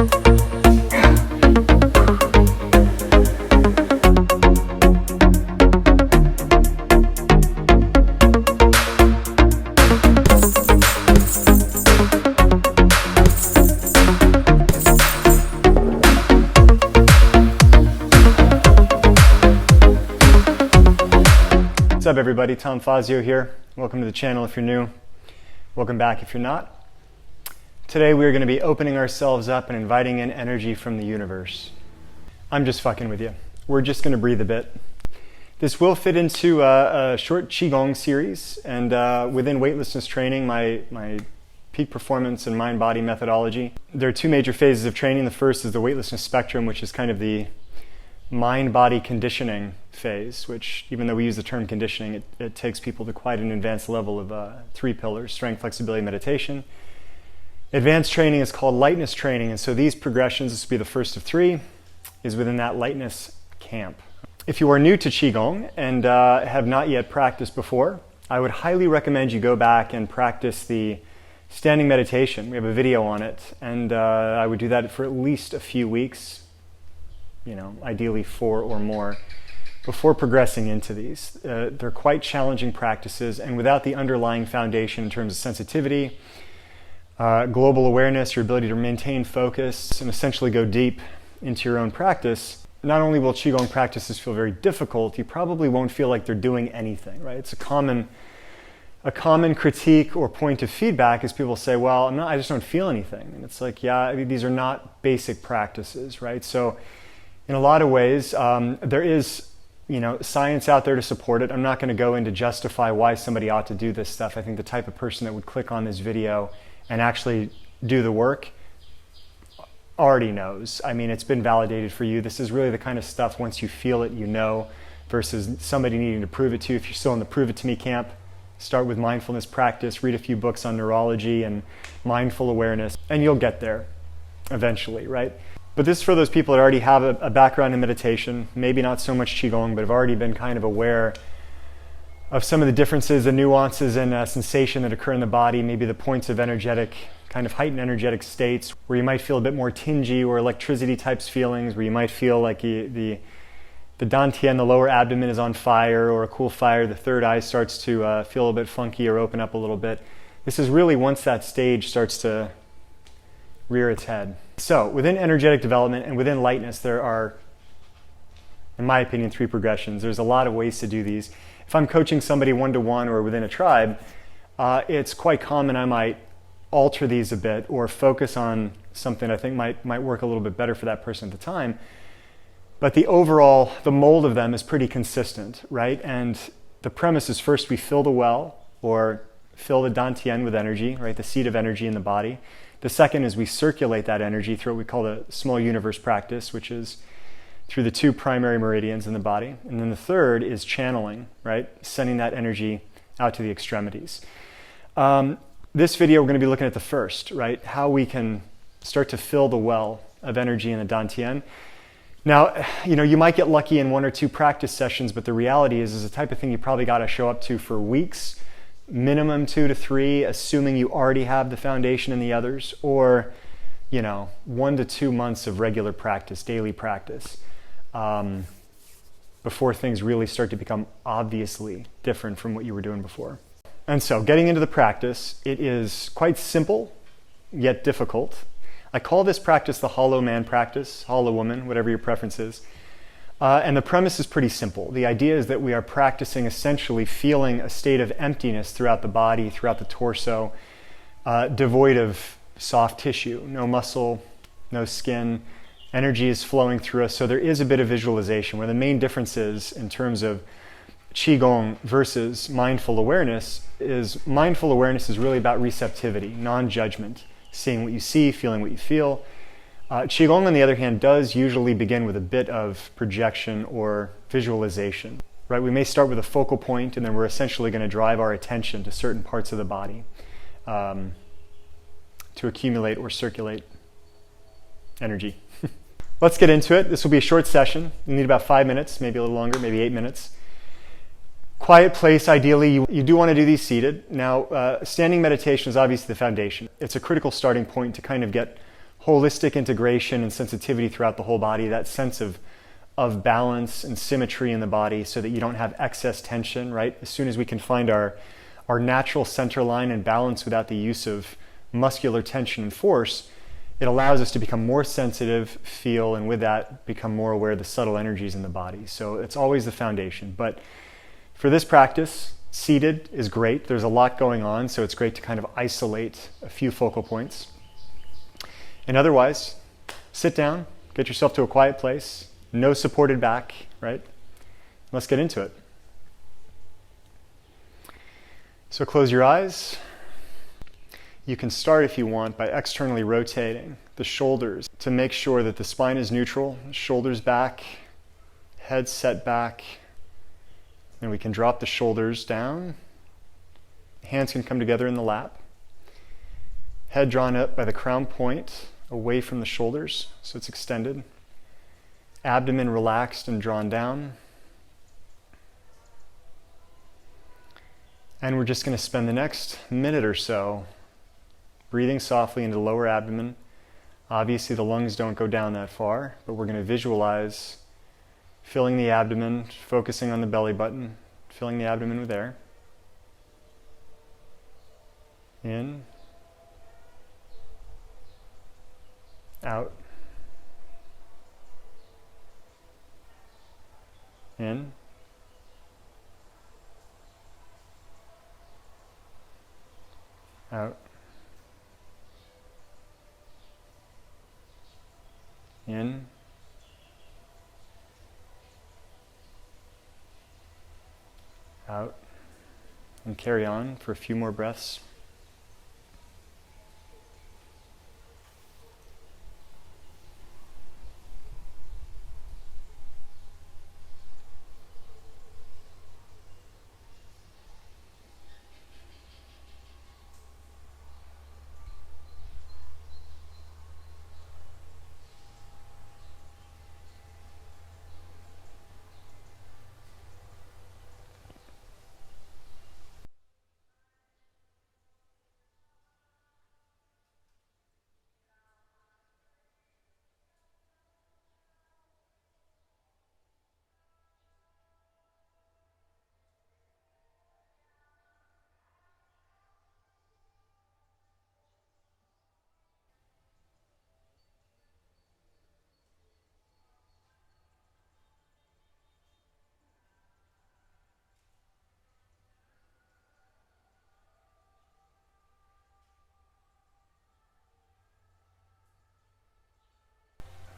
What's up everybody, Tom Fazio here. Welcome to the channel if you're new. Welcome back if you're not. Today we're going to be opening ourselves up and inviting in energy from the universe. I'm just fucking with you. We're just going to breathe a bit. This will fit into a short Qigong series, and within weightlessness training, my peak performance and mind-body methodology. There are two major phases of training. The first is the weightlessness spectrum, which is kind of the mind-body conditioning phase, which, even though we use the term conditioning, it takes people to quite an advanced level of three pillars: strength, flexibility, meditation. Advanced training is called lightness training, and so these progressions, this will be the first of three, is within that lightness camp. If you are new to Qigong and have not yet practiced before, I would highly recommend you go back and practice the standing meditation. We have a video on it, and I would do that for at least a few weeks, ideally 4 or more, before progressing into these. They're quite challenging practices, and without the underlying foundation in terms of sensitivity, global awareness, your ability to maintain focus, and essentially go deep into your own practice, not only will Qigong practices feel very difficult, you probably won't feel like they're doing anything, right? It's a common critique or point of feedback is people say, well, I just don't feel anything. And it's like, yeah, these are not basic practices, right? So in a lot of ways, there is science out there to support it. I'm not going to go in to justify why somebody ought to do this stuff. I think the type of person that would click on this video and actually do the work already knows. I mean, it's been validated for you. This is really the kind of stuff, once you feel it, versus somebody needing to prove it to you. If you're still in the prove it to me camp, start with mindfulness practice, read a few books on neurology and mindful awareness, and you'll get there eventually, right? But this is for those people that already have a background in meditation, maybe not so much Qigong, but have already been kind of aware of some of the differences and nuances and sensation that occur in the body, maybe the points of kind of heightened energetic states, where you might feel a bit more tingy or electricity types feelings, where you might feel like the dantian, the lower abdomen, is on fire, or a cool fire, the third eye starts to feel a bit funky or open up a little bit. This is really once that stage starts to rear its head. So within energetic development and within lightness, there are, in my opinion, 3 progressions. There's a lot of ways to do these. If I'm coaching somebody one-to-one or within a tribe, it's quite common I might alter these a bit or focus on something I think might work a little bit better for that person at the time. But the mold of them is pretty consistent, right? And the premise is, first we fill the well, or fill the dantian with energy, right? The seat of energy in the body. The second is we circulate that energy through what we call the small universe practice, which is through the 2 primary meridians in the body. And then the third is channeling, right? Sending that energy out to the extremities. This video, we're going to be looking at the first, right? How we can start to fill the well of energy in the dantian. Now, you might get lucky in 1 or 2 practice sessions, but the reality is the type of thing you probably got to show up to for weeks, minimum 2 to 3, assuming you already have the foundation in the others, or 1 to 2 months of regular practice, daily practice, before things really start to become obviously different from what you were doing before. And so getting into the practice, it is quite simple yet difficult. I call this practice the hollow man practice, hollow woman, whatever your preference is. And the premise is pretty simple. The idea is that we are practicing essentially feeling a state of emptiness throughout the body, throughout the torso, devoid of soft tissue, no muscle, no skin. Energy is flowing through us, so there is a bit of visualization. Where the main difference is, in terms of Qigong versus mindful awareness, is really about receptivity, non-judgment, seeing what you see, feeling what you feel. Qigong, on the other hand, does usually begin with a bit of projection or visualization, right? We may start with a focal point, and then we're essentially going to drive our attention to certain parts of the body to accumulate or circulate energy. Let's get into it. This will be a short session. You need about 5 minutes, maybe a little longer, maybe 8 minutes. Quiet place, ideally. You do want to do these seated. Now, standing meditation is obviously the foundation. It's a critical starting point to kind of get holistic integration and sensitivity throughout the whole body, that sense of balance and symmetry in the body so that you don't have excess tension, right? As soon as we can find our natural center line and balance without the use of muscular tension and force, it allows us to become more sensitive, feel, and with that become more aware of the subtle energies in the body. So it's always the foundation. But for this practice, seated is great. There's a lot going on, so it's great to kind of isolate a few focal points. And otherwise, sit down, get yourself to a quiet place, no supported back, right? Let's get into it. So close your eyes. You can start, if you want, by externally rotating the shoulders to make sure that the spine is neutral, shoulders back, head set back, and we can drop the shoulders down. Hands can come together in the lap. Head drawn up by the crown point, away from the shoulders, so it's extended. Abdomen relaxed and drawn down. And we're just going to spend the next minute or so breathing softly into the lower abdomen. Obviously the lungs don't go down that far, but we're going to visualize filling the abdomen, focusing on the belly button, filling the abdomen with air. In. Out. In. Out. In. Out. And carry on for a few more breaths.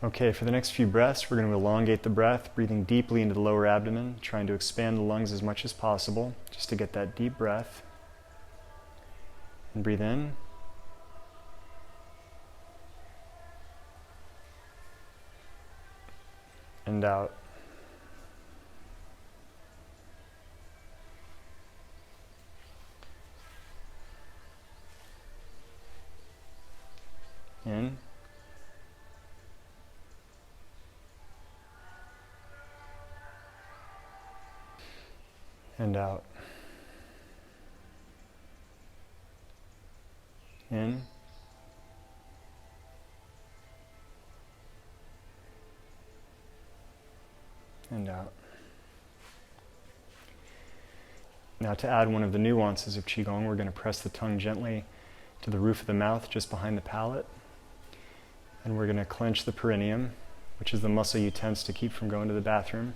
Okay, for the next few breaths, we're going to elongate the breath, breathing deeply into the lower abdomen, trying to expand the lungs as much as possible, just to get that deep breath. And breathe in. And out. In. And out. In. And out. Now to add one of the nuances of Qigong, we're going to press the tongue gently to the roof of the mouth just behind the palate. And we're going to clench the perineum, which is the muscle you tense to keep from going to the bathroom.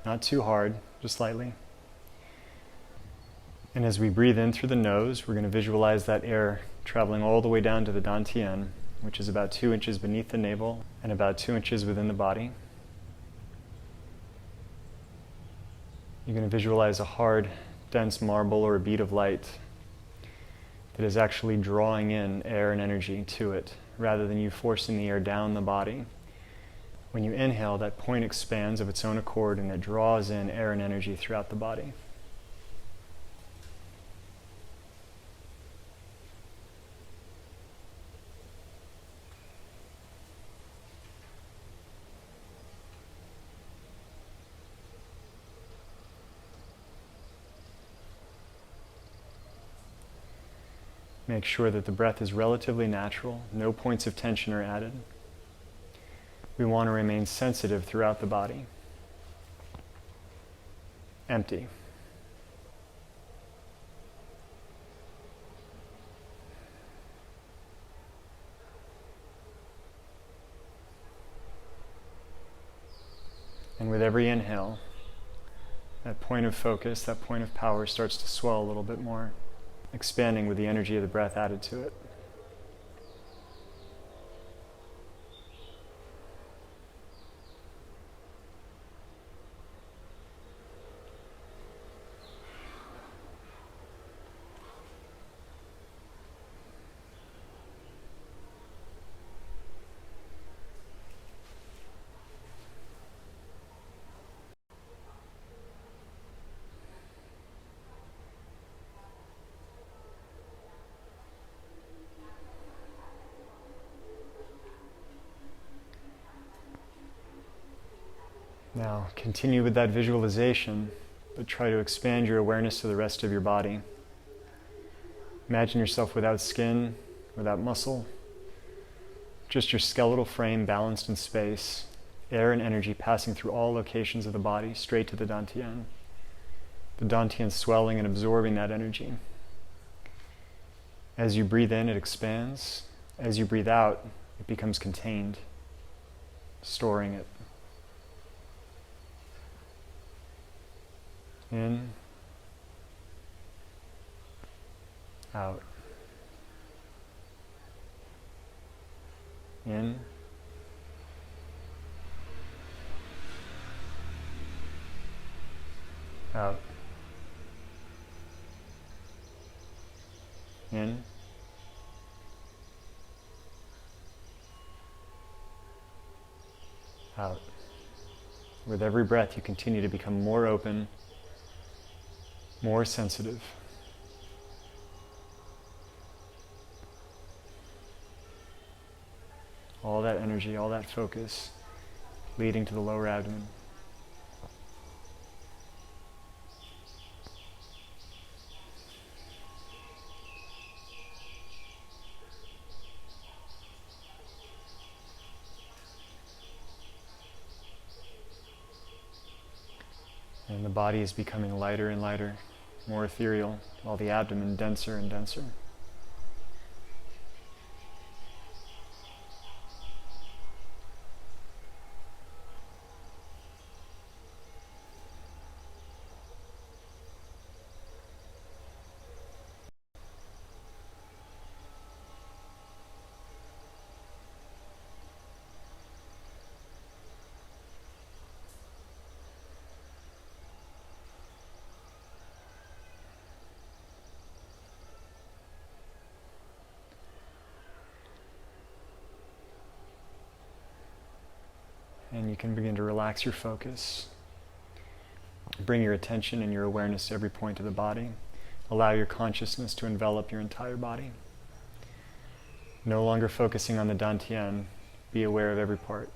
Not too hard, just slightly. And as we breathe in through the nose, we're going to visualize that air traveling all the way down to the dantian, which is about 2 inches beneath the navel and about 2 inches within the body. You're going to visualize a hard, dense marble or a bead of light that is actually drawing in air and energy to it, rather than you forcing the air down the body. When you inhale, that point expands of its own accord and it draws in air and energy throughout the body. Make sure that the breath is relatively natural, no points of tension are added. We want to remain sensitive throughout the body. Empty. And with every inhale, that point of focus, that point of power starts to swell a little bit more, expanding with the energy of the breath added to it. Now, continue with that visualization, but try to expand your awareness to the rest of your body. Imagine yourself without skin, without muscle, just your skeletal frame balanced in space, air and energy passing through all locations of the body, straight to the dantian. The dantian swelling and absorbing that energy. As you breathe in, it expands. As you breathe out, it becomes contained, storing it. In, out. In, out. In, out. With every breath, you continue to become more open, more sensitive. All that energy, all that focus leading to the lower abdomen. And the body is becoming lighter and lighter, more ethereal, while the abdomen denser and denser. And you can begin to relax your focus. Bring your attention and your awareness to every point of the body. Allow your consciousness to envelop your entire body. No longer focusing on the dantian. Be aware of every part.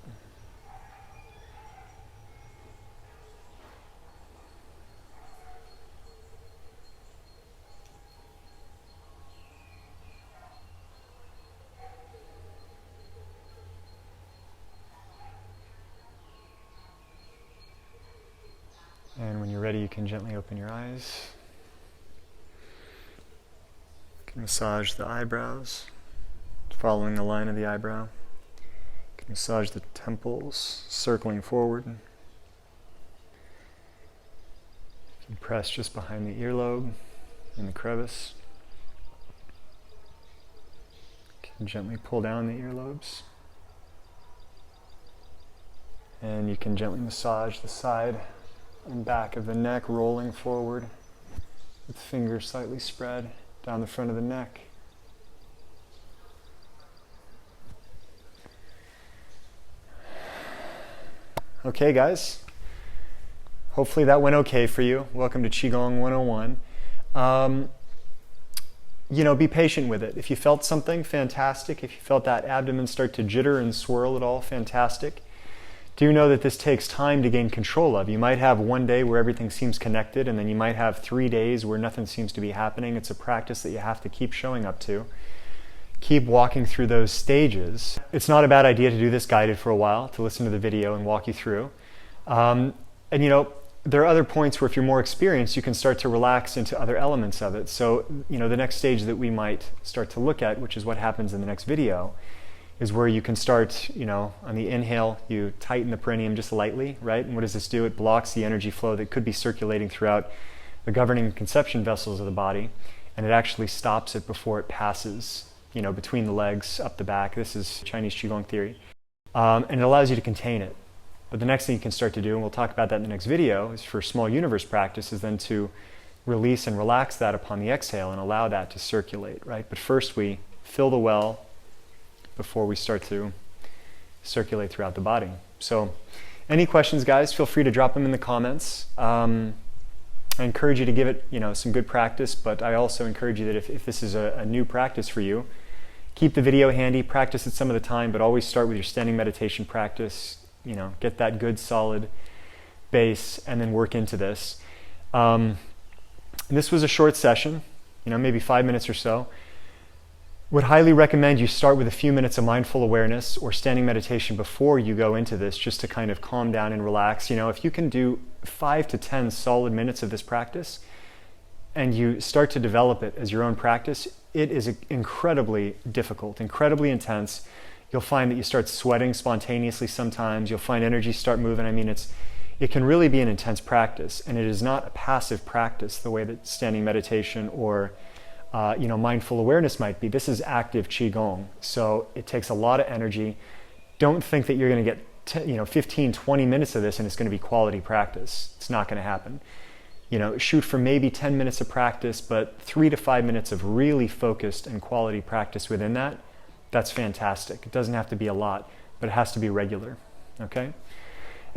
And when you're ready, you can gently open your eyes. You can massage the eyebrows, following the line of the eyebrow. You can massage the temples, circling forward. You can press just behind the earlobe, in the crevice. You can gently pull down the earlobes. And you can gently massage the side and back of the neck, rolling forward with fingers slightly spread down the front of the neck. Okay, guys. Hopefully that went okay for you. Welcome to Qigong 101. Be patient with it. If you felt something, fantastic. If you felt that abdomen start to jitter and swirl at all, fantastic. do know that this takes time to gain control of. You might have one day where everything seems connected, and then you might have 3 days where nothing seems to be happening. It's a practice that you have to keep showing up to. Keep walking through those stages. It's not a bad idea to do this guided for a while, to listen to the video and walk you through. And you know, there are other points where if you're more experienced, you can start to relax into other elements of it. So, you know, the next stage that we might start to look at, which is what happens in the next video, is where you can start, you know, on the inhale, you tighten the perineum just lightly, right? And what does this do? It blocks the energy flow that could be circulating throughout the governing conception vessels of the body, and it actually stops it before it passes, you know, between the legs, up the back. This is Chinese Qigong theory. And it allows you to contain it. But the next thing you can start to do, and we'll talk about that in the next video, is for small universe practice, is then to release and relax that upon the exhale and allow that to circulate, right? But first we fill the well before we start to circulate throughout the body. So any questions, guys, feel free to drop them in the comments. I encourage you to give it, you know, some good practice, but I also encourage you that if this is a new practice for you, keep the video handy, practice it some of the time, but always start with your standing meditation practice. You know, get that good solid base and then work into this. This was a short session, you know, maybe 5 minutes or so. Would highly recommend you start with a few minutes of mindful awareness or standing meditation before you go into this, just to kind of calm down and relax. You know, if you can do 5 to 10 solid minutes of this practice and you start to develop it as your own practice, it is incredibly difficult, incredibly intense. You'll find that you start sweating spontaneously sometimes. You'll find energy start moving. I mean, it can really be an intense practice, and it is not a passive practice the way that standing meditation or you know, mindful awareness might be. This is active Qigong, so it takes a lot of energy. Don't think that you're going to get 15, 20 minutes of this and it's going to be quality practice. It's not going to happen. You know, shoot for maybe 10 minutes of practice, but 3 to 5 minutes of really focused and quality practice within that. That's fantastic. It doesn't have to be a lot, but it has to be regular, okay?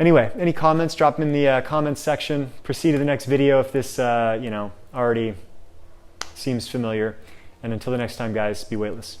Anyway, any comments, drop them in the comments section. Proceed to the next video if this, you know, already seems familiar. And until the next time, guys, be weightless.